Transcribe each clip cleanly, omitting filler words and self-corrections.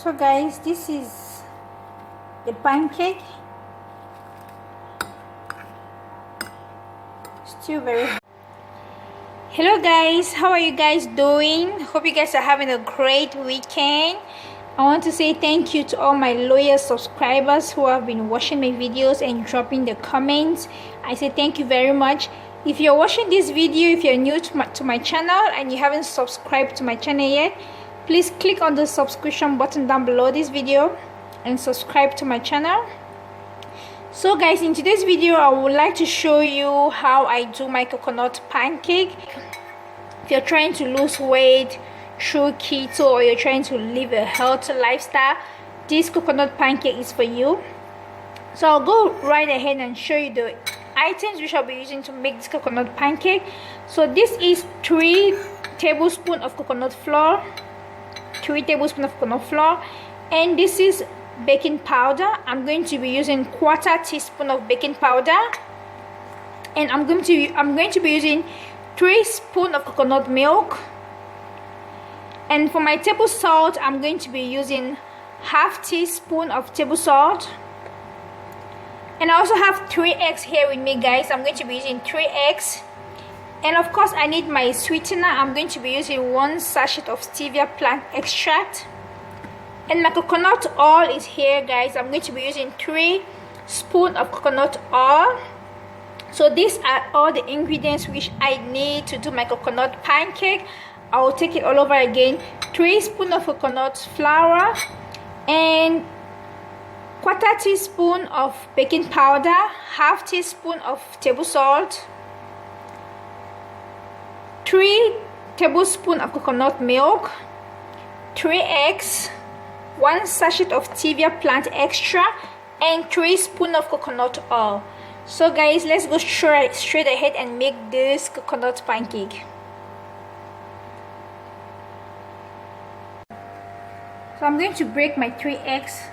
So guys, this is the pancake. Still very hello guys, how are you guys doing? Hope you guys are having a great weekend. I want to say thank you to all my loyal subscribers who have been watching my videos and dropping the comments. I say thank you very much. If you're watching this video, if you're new to my channel and you haven't subscribed to my channel yet, please click on the subscription button down below this video and subscribe to my channel. So guys, in today's video I would like to show you how I do my coconut pancake. If you're trying to lose weight through keto, or you're trying to live a healthy lifestyle, this coconut pancake is for you. So I'll go right ahead and show you the items which I'll be using to make this coconut pancake. So this is 3 tablespoons of coconut flour, 3 tablespoons of coconut flour, and this is baking powder. I'm going to be using 1/4 teaspoon of baking powder, and I'm going to be using 3 spoons of coconut milk. And for my table salt, I'm going to be using 1/2 teaspoon of table salt. And I also have 3 eggs here with me, guys. I'm going to be using 3 eggs. And of course, I need my sweetener. I'm going to be using 1 sachet of stevia plant extract. And my coconut oil is here, guys. I'm going to be using 3 spoons of coconut oil. So these are all the ingredients which I need to do my coconut pancake. I will take it all over again. 3 spoons of coconut flour, and 1/4 teaspoon of baking powder, 1/2 teaspoon of table salt, 3 tablespoons of coconut milk, 3 eggs, 1 sachet of stevia plant extra, and 3 spoons of coconut oil. So guys, let's go straight ahead and make this coconut pancake. So I'm going to break my 3 eggs.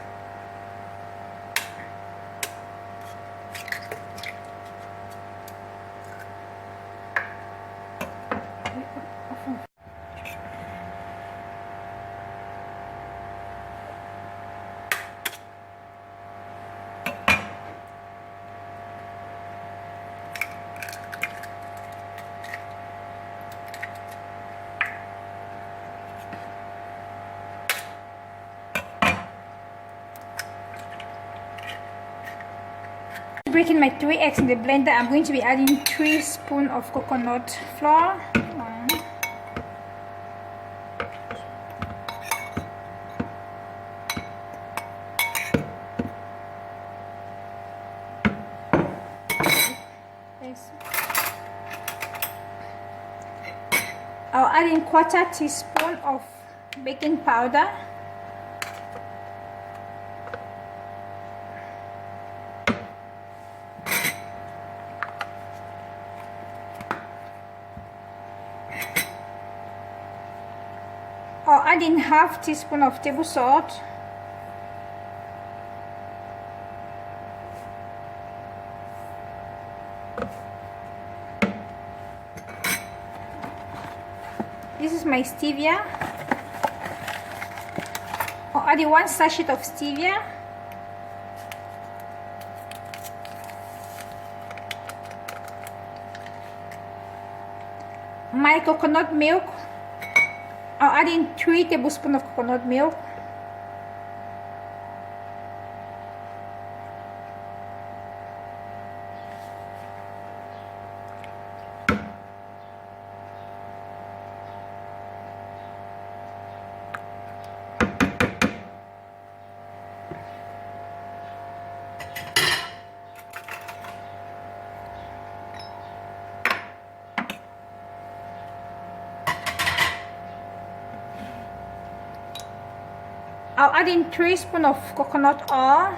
Breaking my 3 eggs in the blender, I'm going to be adding 3 spoons of coconut flour. 1, 2. I'll add in 1/4 teaspoon of baking powder. I'll add in 1/2 teaspoon of table salt. This is my stevia. I'll add in 1 sachet of stevia. My coconut milk, I'll add in 3 tablespoons of coconut milk. I'll add in 3 spoons of coconut oil.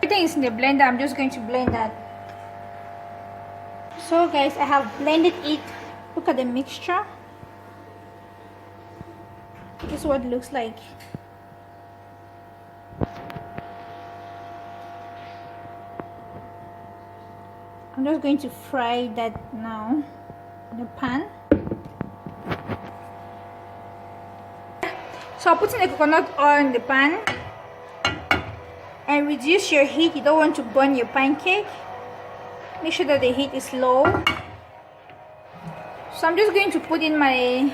Everything is in the blender. I'm just going to blend that. So guys, I have blended it. Look at the mixture. This is what it looks like. I'm just going to fry that now in the pan. So I'm putting the coconut oil in the pan, and reduce your heat. You don't want to burn your pancake. Make sure that the heat is low. So I'm just going to put in my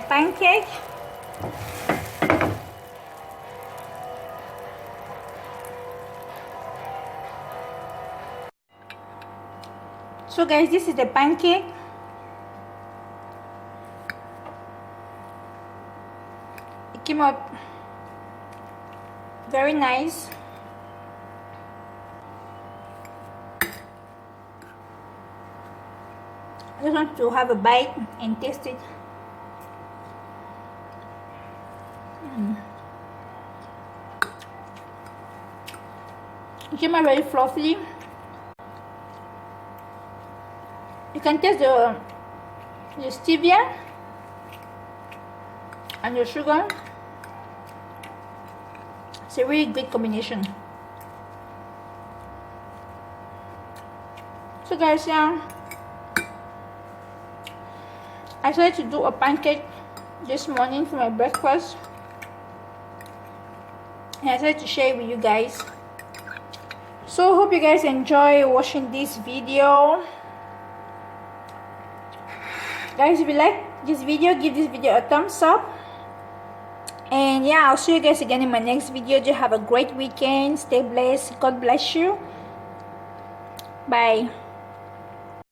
pancake. So guys, this is the pancake. It came out very nice. I just want to have a bite and taste it. It came out very fluffy. You can taste the stevia and the sugar. It's a really great combination. So guys, yeah, I decided to do a pancake this morning for my breakfast, and I decided to share it with you guys. So hope you guys enjoy watching this video. Guys, if you like this video, give this video a thumbs up. And yeah, I'll see you guys again in my next video. Just have a great weekend. Stay blessed. God bless you. Bye.